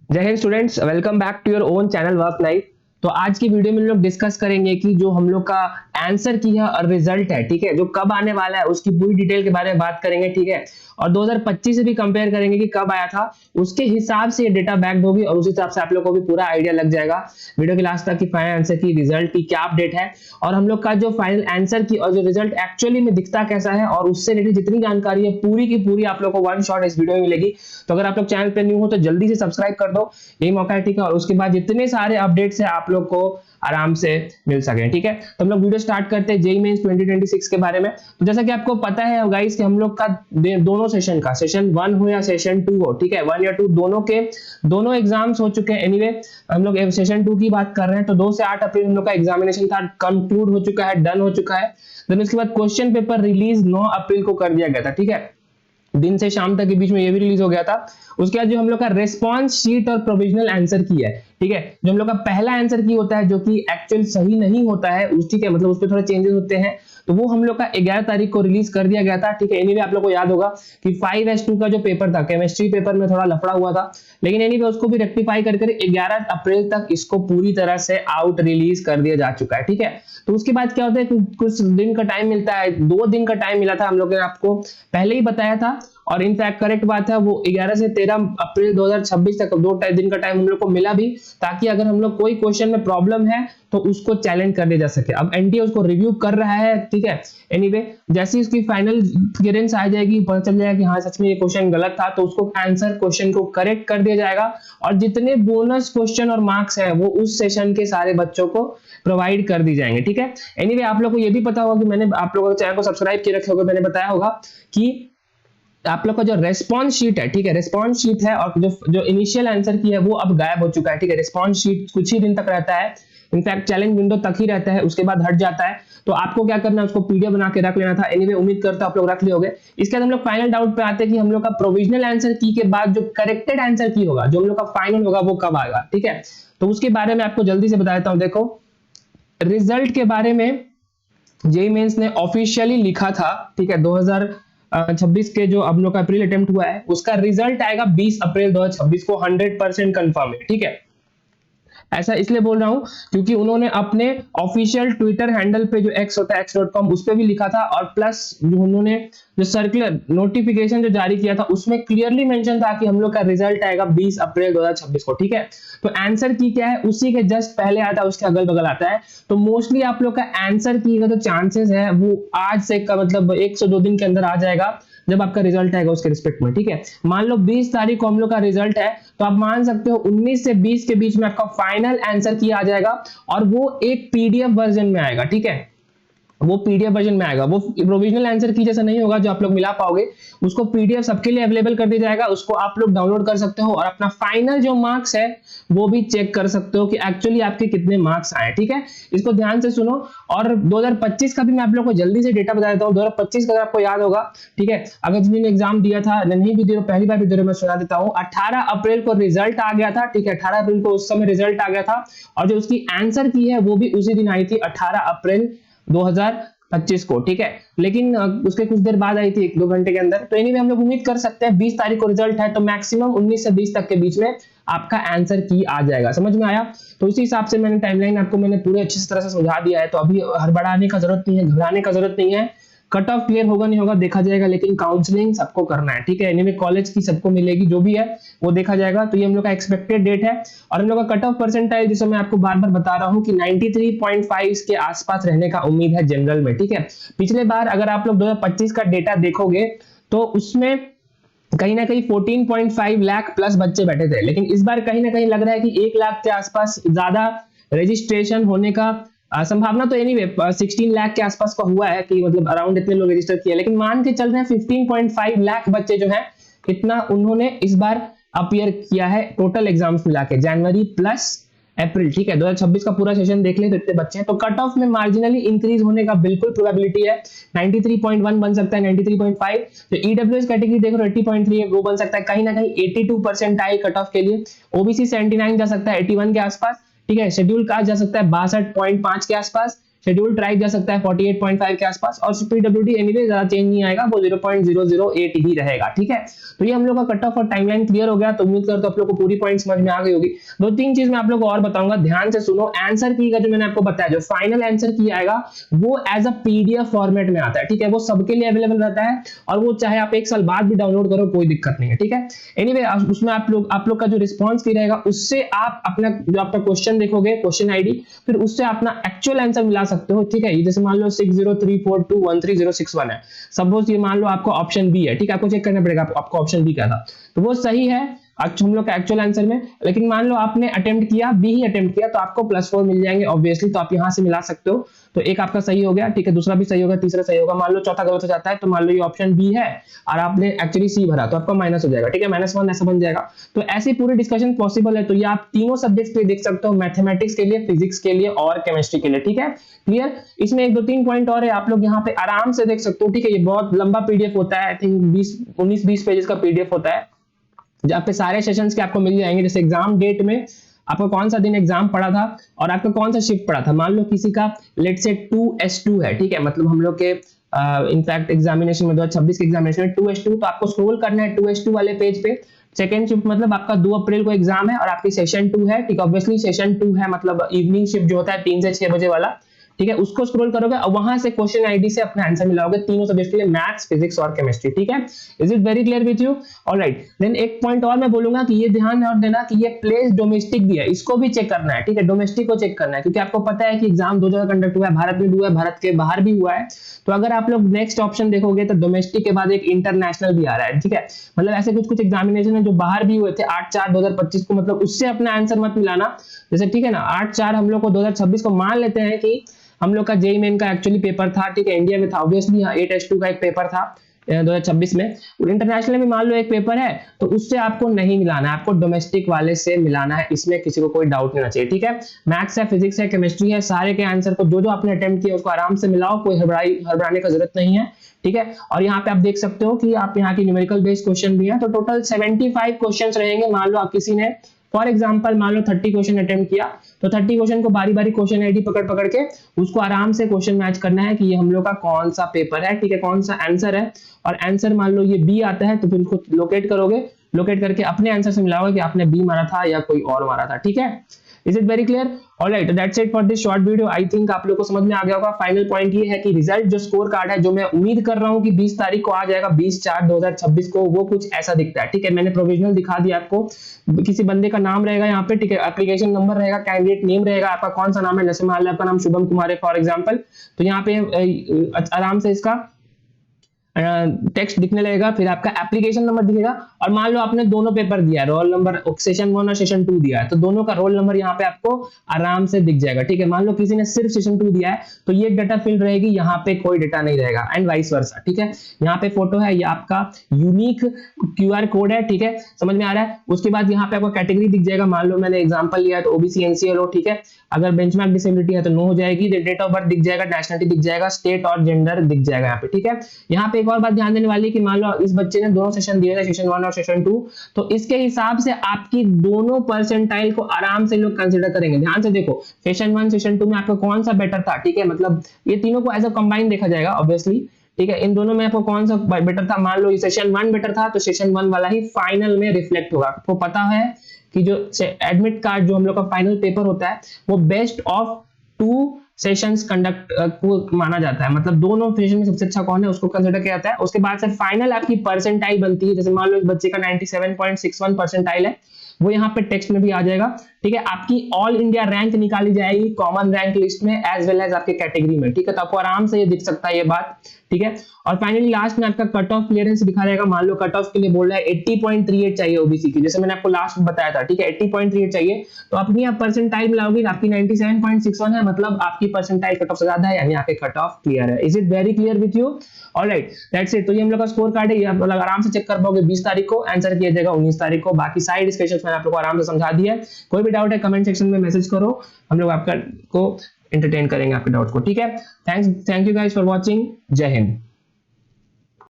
जय हिंद students, welcome back to your own channel Work Life. तो आज की वीडियो में हम लोग डिस्कस करेंगे कि जो हम लोग का आंसर की है और रिजल्ट है, ठीक है, जो कब आने वाला है उसकी पूरी डिटेल के बारे में बात करेंगे, ठीक है। और 2025 से भी कंपेयर करेंगे कि कब आया था, उसके हिसाब से ये डेटा बैक्ड होगी और उस हिसाब से आप लोग को भी पूरा आइडिया लग जाएगा वीडियो के लास्ट तक कि फाइनल आंसर की रिजल्ट की क्या अपडेट है और हम लोग का जो फाइनल आंसर की और जो रिजल्ट एक्चुअली में दिखता कैसा है और उससे रिलेटेड जितनी जानकारी है पूरी की पूरी आप लोग को वन शॉट इस वीडियो में मिलेगी। तो अगर आप लोग चैनल पे न्यू हो तो जल्दी से सब्सक्राइब कर दो, यही मौका है, ठीक है। और उसके बाद जितने सारे अपडेट्स है आप लोग को आराम से मिल सके, ठीक है। तो हम लोग वीडियो स्टार्ट करते हैं जेईई मेंस 2026 के बारे में। तो जैसा कि आपको पता है गाइस कि हम लोग का दोनों सेशन का सेशन 1 हो या सेशन 2 हो, ठीक है, 1 या 2 दोनों के दोनों एग्जाम्स हो चुके हैं। एनीवे हम लोग सेशन 2 की बात कर रहे हैं। तो 2 से 8 अप्रैल हम लोग का एग्जामिनेशन था, कंक्लूड हो चुका है, डन हो चुका है। देन उसके बाद क्वेश्चन पेपर रिलीज 9 अप्रैल को कर दिया गया था, ठीक है। दिन से शाम तक के बीच में ये भी रिलीज हो गया था। उसके बाद जो हम लोग का रेस्पॉन्स शीट और प्रोविजनल आंसर की है, ठीक है, जो हम लोग का पहला आंसर की होता है जो कि एक्चुअल सही नहीं होता है उस, ठीक है, मतलब उस पर थोड़े चेंजेस होते हैं, तो वो हम लोग का 11 तारीख को रिलीज कर दिया गया था, ठीक है। एनीवे आप लोग को याद होगा कि 5S2 का जो पेपर था, केमिस्ट्री पेपर में थोड़ा लफड़ा हुआ था, लेकिन एनीवे उसको भी रेक्टिफाई करके 11 अप्रैल तक इसको पूरी तरह से आउट रिलीज कर दिया जा चुका है, ठीक है। तो उसके बाद क्या होता है कि कुछ दिन का टाइम मिलता है, 2 दिन का टाइम मिला था, हम लोग ने आपको पहले ही बताया था। और इनफैक्ट करेक्ट बात है, वो 11 से 13 अप्रैल 2026 तक 2 दिन का टाइम हम लोग को मिला भी, ताकि अगर हम लोग कोई क्वेश्चन में प्रॉब्लम है तो उसको चैलेंज कर दिया जा सके। अब एनटीए उसको रिव्यू कर रहा है, ठीक है। एनीवे जैसे ही उसकी फाइनल क्लियरेंस आ जाएगी, पता चल जाएगा कि हाँ सच में ये क्वेश्चन गलत था, तो उसको आंसर क्वेश्चन को करेक्ट कर दिया जाएगा और जितने बोनस क्वेश्चन और मार्क्स है वो उस सेशन के सारे बच्चों को प्रोवाइड कर दी जाएंगे, ठीक है। एनीवे आप लोग को ये भी पता होगा कि मैंने आप लोगों के चैनल को सब्सक्राइब किए रखे होगा, मैंने बताया होगा कि आप लोग का जो रेस्पॉन्स शीट है, ठीक है, रेस्पॉन्स शीट है और जो जो इनिशियल आंसर की है वो अब गायब हो चुका है, ठीक है। रेस्पॉन्स शीट कुछ ही दिन तक रहता है, इनफैक्ट चैलेंज विंडो तक ही रहता है, उसके बाद हट जाता है। तो आपको क्या करना है, उसको पीडीएफ बना के रख लेना था। एनीवे उम्मीद करता हूं आप लोग रख लिए होंगे। इसके बाद हम लोग फाइनल डाउट पे आते हैं कि हम लोग का प्रोविजनल आंसर की के बाद जो करेक्टेड आंसर की होगा, जो हम लोग का फाइनल होगा, वो कब आएगा, ठीक है। तो उसके बारे में आपको जल्दी से बता देता हूं। देखो रिजल्ट के बारे में जेईई मेंस ने ऑफिशियली लिखा था, ठीक है, 2026 के जो अब लोग का अप्रैल अटेम्प्ट हुआ है उसका रिजल्ट आएगा 20 अप्रैल 2026 को, 100% कंफर्म है, ठीक है। ऐसा इसलिए बोल रहा हूं क्योंकि उन्होंने अपने ऑफिशियल ट्विटर हैंडल पे जो एक्स होता है x.com उस पे भी लिखा था, और प्लस जो उन्होंने जो सर्कुलर नोटिफिकेशन जो जारी किया था उसमें क्लियरली मेंशन था कि हम लोग का रिजल्ट आएगा 20 अप्रैल 2026 को, ठीक है। तो आंसर की क्या है, उसी के जस्ट पहले आता है, उसके अगल बगल आता है। तो मोस्टली आप लोग का आंसर की का जो चांसेस है वो आज से का मतलब 1 से 2 दिन के अंदर आ जाएगा जब आपका रिजल्ट आएगा उसके रिस्पेक्ट में, ठीक है। मान लो 20 तारीख को हम लोग का रिजल्ट है, तो आप मान सकते हो 19 से 20 के बीच में आपका फाइनल आंसर की आ जाएगा और वो एक पीडीएफ वर्जन में आएगा, ठीक है। वो पीडीएफ वर्जन में आएगा, वो प्रोविजनल आंसर की जैसा नहीं होगा जो आप लोग मिला पाओगे, उसको पीडीएफ सबके लिए अवेलेबल कर दिया जाएगा, उसको आप लोग डाउनलोड कर सकते हो और अपना फाइनल जो मार्क्स है वो भी चेक कर सकते हो कि एक्चुअली आपके कितने मार्क्स आए, ठीक है। इसको ध्यान से सुनो। और 2025 का भी मैं आप लोग को जल्दी से डेटा बता देता हूँ। 2025 का अगर आपको याद होगा, ठीक है, अगर जिन्होंने एग्जाम दिया था, नहीं भी दिया, पहली बार भी मैं सुना देता हूँ, 18 अप्रैल को रिजल्ट आ गया था, ठीक है। 18 अप्रैल को उस समय रिजल्ट आ गया था और जो उसकी आंसर की है वो भी उसी दिन आई थी, 18 अप्रैल 2025 को, ठीक है। लेकिन उसके कुछ देर बाद आई थी, 1-2 घंटे के अंदर। तो एनीवे हम लोग उम्मीद कर सकते हैं 20 तारीख को रिजल्ट है तो मैक्सिमम 19 से 20 तक के बीच में आपका आंसर की आ जाएगा। समझ में आया? तो उसी हिसाब से मैंने टाइमलाइन आपको मैंने पूरे अच्छी तरह से समझा दिया है, तो अभी हड़बड़ाने का जरूरत नहीं है, घबराने का जरूरत नहीं है। कट ऑफ क्लियर होगा नहीं होगा देखा जाएगा, लेकिन काउंसलिंग सबको करना है, ठीक है। एनीवे कॉलेज की सबको मिलेगी, जो भी है वो देखा जाएगा। तो ये हम लोग का एक्सपेक्टेड डेट है और हम लोग का कट ऑफ परसेंटाइल जिसे मैं आपको बार बार बता रहा हूँ कि 93.5 के आसपास रहने का उम्मीद है जनरल में, ठीक है। पिछले बार अगर आप लोग 2025 का डेटा देखोगे तो उसमें कहीं ना कहीं 14.5 लाख प्लस बच्चे बैठे थे, लेकिन इस बार कहीं ना कहीं लग रहा है कि 1 लाख के आसपास ज्यादा रजिस्ट्रेशन होने का संभावना। तो एनीवे 16 लाख के आसपास का हुआ है कि मतलब अराउंड इतने लोग रजिस्टर किए, लेकिन मान के चल रहे हैं 15.5 लाख बच्चे जो हैं इतना उन्होंने इस बार अपीयर किया है टोटल एग्जाम्स मिला के, जनवरी प्लस अप्रैल, ठीक है। 2026 का पूरा सेशन देख ले तो इतने बच्चे हैं, तो कट ऑफ में मार्जिनली इंक्रीज होने का बिल्कुल प्रोबेबिलिटी है। 93.1 बन सकता है, 93.5। तो ईडब्ल्यूएस कैटेगरी देखो 80.3 है, वो बन सकता है कहीं ना कहीं 82 परसेंटाइल कट ऑफ के लिए। ओबीसी 79 जा सकता है 81 के आसपास, ठीक है। शेड्यूल कास्ट जा सकता है 62.5 के आसपास, शेड्यूल ट्राइब जा सकता है 48.5 के आसपास, और पीडब्ल्यूडी एनीवे ज्यादा चेंज नहीं आएगा, वो 0.008 ही रहेगा, ठीक है। तो ये हम लोग का कट ऑफ और टाइमलाइन क्लियर हो गया। तो उम्मीद करता हूं आप लोग को पूरी पॉइंट समझ में आ गई होगी। दो तीन चीज मैं आप लोग को और बताऊंगा, ध्यान से सुनो। आंसर की का जो मैंने आपको बताया, जो फाइनल आंसर की आएगा वो एज अ पीडीएफ फॉर्मेट में आता है, ठीक है। वो सबके लिए अवेलेबल रहता है, और वो चाहे आप 1 साल बाद भी डाउनलोड करो, कोई दिक्कत नहीं है, ठीक है। एनीवे उसमें आप लोग का जो रिस्पॉन्स की रहेगा, उससे आप अपना जो आपका क्वेश्चन देखोगे, क्वेश्चन आईडी, फिर उससे अपना एक्चुअल आंसर मिला सकते हो, ठीक है। जैसे मान लो 6034213061 है, सपोज ये मान लो आपको ऑप्शन बी है, ठीक है। आपको चेक करना पड़ेगा आपको ऑप्शन बी क्या था, तो वो सही है हम लोग का एक्चुअल आंसर में। लेकिन मान लो आपने अटेम्प्ट किया बी ही अटेम्प्ट किया, तो आपको +4 मिल जाएंगे ऑब्वियसली, तो आप यहां से मिला सकते हो। तो एक आपका सही हो गया, ठीक है, दूसरा भी सही होगा, तीसरा सही होगा। मान लो चौथा गलत हो जाता है, तो मान लो ये ऑप्शन बी है और आपने एक्चुअली सी भरा, तो आपका माइनस हो जाएगा, ठीक है, -1 ऐसा बन जाएगा। तो ऐसी पूरी डिस्कशन पॉसिबल है। तो ये आप तीनों सब्जेक्ट के लिए देख सकते हो, मैथमेटिक्स के लिए, फिजिक्स के लिए और केमिस्ट्री के लिए, ठीक है, क्लियर। इसमें 1-2-3 पॉइंट और है, आप लोग यहाँ पे आराम से देख सकते हो, ठीक है। ये बहुत लंबा पीडीएफ होता है, आई थिंक 19-20 पेजेस का पीडीएफ होता है, जहाँ पे सारे सेशंस के आपको मिल जाएंगे। जैसे एग्जाम डेट में आपका कौन सा दिन एग्जाम पड़ा था और आपका कौन सा शिफ्ट पड़ा था। मान लो किसी का लेट से 2S2 है, ठीक है, मतलब हम लोग के इनफैक्ट एग्जामिनेशन में 2026 के एग्जामिनेशन में 2S2, तो आपको स्क्रॉल करना है 2S2 वाले पेज पे। सेकंड शिफ्ट मतलब आपका 2 अप्रैल को एग्जाम है और आपकी सेशन 2 है, ठीक है। ऑब्वियसली सेशन 2 है, मतलब इवनिंग शिफ्ट जो होता है 3 से 6 बजे वाला, ठीक है। उसको स्क्रॉल करोगे और वहां से क्वेश्चन आईडी से अपना आंसर मिलाओगे, तीनों सब्जेक्ट के लिए, मैथ्स, फिजिक्स और केमिस्ट्री, ठीक है। Is it very clear with you? Alright, then एक पॉइंट और मैं बोलूंगा कि ये ध्यान और देना कि ये प्लेस डोमेस्टिक भी है, इसको भी चेक करना है, ठीक है। डोमेस्टिक को चेक करना है, क्योंकि आपको पता है कि एग्जाम 2 जगह कंडक्ट हुआ है, भारत में भी हुआ है, भारत के बाहर भी हुआ है। तो अगर आप लोग नेक्स्ट ऑप्शन देखोगे तो डोमेस्टिक के बाद एक इंटरनेशनल भी आ रहा है, ठीक है। मतलब ऐसे कुछ एग्जामिनेशन है जो बाहर भी हुए थे 8/4/2025 को, मतलब उससे अपना आंसर मत मिलाना। जैसे ठीक है ना, 8/4 हम लोग को 2026 को मान लेते हैं कि हम लोग का जेईई मेन का एक्चुअली पेपर था, ठीक है, इंडिया में था ऑब्वियसली, 8S2 का एक पेपर था 2026 में, और इंटरनेशनल में मान लो एक पेपर है, तो उससे आपको नहीं मिलाना है, आपको डोमेस्टिक वाले से मिलाना है, इसमें किसी को कोई डाउट नहीं होना चाहिए, ठीक है। मैथ्स है, फिजिक्स है, केमिस्ट्री है, सारे के आंसर को जो आपने अटेम्प्ट किया उसको आराम से मिलाओ, कोई हड़बड़ाने का जरूरत नहीं है, ठीक है। और यहाँ पे आप देख सकते हो कि आप यहाँ की न्यूमेरिकल बेस्ड क्वेश्चन भी है, तो टोटल 75 क्वेश्चन रहेंगे। मान लो आप किसी ने फॉर एग्जांपल मान लो 30 क्वेश्चन अटेम्प्ट किया, तो 30 क्वेश्चन को बारी बारी क्वेश्चन आईडी पकड़ के उसको आराम से क्वेश्चन मैच करना है कि ये हम लोग का कौन सा पेपर है, ठीक है, कौन सा आंसर है। और आंसर मान लो ये बी आता है, तो फिर उसको लोकेट करोगे, लोकेट करके अपने आंसर से मिलाओगे कि आपने बी मारा था या कोई और मारा था, ठीक है। Is it very clear? Alright, that's it for this short video. I think आप लोग को समझ में आ गया होगा। फाइनल पॉइंट ये है कि रिजल्ट जो स्कोर कार्ड है, जो मैं उम्मीद कर रहा हूं कि 20 तारीख को आ जाएगा, 20/4/2026 को, वो कुछ ऐसा दिखता है, ठीक है। मैंने प्रोविजनल दिखा दिया आपको, किसी बंदे का नाम रहेगा यहाँ पे, ठीक है, एप्लीकेशन नंबर रहेगा, कैंडिडेट नेम रहेगा, आपका कौन सा नाम है, जैसे मान लो आपका नाम शुभम कुमार है फॉर एग्जाम्पल, तो यहाँ पे आराम से इसका टेक्स्ट दिखने लगेगा, फिर आपका एप्लीकेशन नंबर दिखेगा, और मान लो आपने दोनों पेपर दिया है, रोल नंबर सेशन 1 और सेशन 2 दिया है, तो दोनों का रोल नंबर यहाँ पे आपको आराम से दिख जाएगा, ठीक है। मान लो किसी ने सिर्फ सेशन 2 दिया है, तो ये डाटा फील्ड रहेगी, यहाँ पे कोई डाटा नहीं रहेगा, एंड वाइस वर्सा, ठीक है। यहाँ पे फोटो है, ये आपका यूनिक QR कोड है, ठीक है, समझ में आ रहा है। उसके बाद यहाँ पे आपको कैटेगरी दिख जाएगा, मान लो मैंने एग्जाम्पल लिया है तो OBC NCL हो, ठीक है। अगर बेंचमार्क डिसेबिलिटी है तो नो हो जाएगी, डेट ऑफ बर्थ दिख जाएगा, नेशनलिटी दिख जाएगा, स्टेट और जेंडर दिख जाएगा यहाँ पे, ठीक है। यहाँ पे एक और बात ध्यान देने वाली कि मान लो इस बच्चे ने दोनों सेशन दिए थे, सेशन 1 और सेशन 2, तो इसके हिसाब से आपकी दोनों परसेंटाइल को आराम से लोग कंसीडर करेंगे। ध्यान से देखो, सेशन 1 सेशन 2 में आपको कौन सा बेटर था, ठीक है, मतलब ये तीनों को एज अ कंबाइन देखा जाएगा ऑब्वियसली, ठीक है। इन दोनों में आपको कौन सा बेटर था, मान लो सेशन 1 बेटर था, तो सेशन 1 वाला ही फाइनल में रिफ्लेक्ट होगा। आपको पता है कि जो एडमिट कार्ड जो हम लोग का फाइनल पेपर होता है, वो बेस्ट ऑफ 2 सेशंस कंडक्ट को माना जाता है, मतलब दोनों सेशन में सबसे अच्छा कौन है उसको कंसीडर किया जाता है। उसके बाद से फाइनल आपकी परसेंटाइल बनती है, जैसे मान लो इस बच्चे का 97.61 परसेंटाइल है, वो यहाँ पे टेक्स्ट में भी आ जाएगा, ठीक है। आपकी ऑल इंडिया रैंक निकाली जाएगी कॉमन रैंक लिस्ट में एज वेल एज आपके कैटेगरी में, ठीक है। तो आपको आराम से ये दिख सकता है ये बात, ठीक है। और फाइनली लास्ट में आपका कट ऑफ क्लियरेंस दिखा रहेगा। मान लो कट ऑफ के लिए बोल रहा है 80.38 चाहिए ओबीसी की, जैसे मैंने आपको लास्ट बताया था, ठीक है, 80.38 चाहिए, तो अपनी आप परसेंटाइल मिलाओगे, आपकी 97.61 है, मतलब आपकी परसेंटाइल कट ऑफ से ज्यादा है, यानी आपके कट ऑफ क्लियर है। Is it very clear with you? Alright, that's it. तो ये हम लोग का स्कोर कार्ड है, ये आप लोग आराम से चेक कर पाओगे। 20 तारीख को आंसर किया जाएगा, 19 तारीख को। बाकी साइड डिस्कशन मैंने आप लोग को आराम से समझा दिया है। कोई भी डाउट है कमेंट सेक्शन में मैसेज करो, हम लोग आपका को एंटरटेन करेंगे आपके डाउट को, ठीक है। Thank you guys for watching. जय हिंद।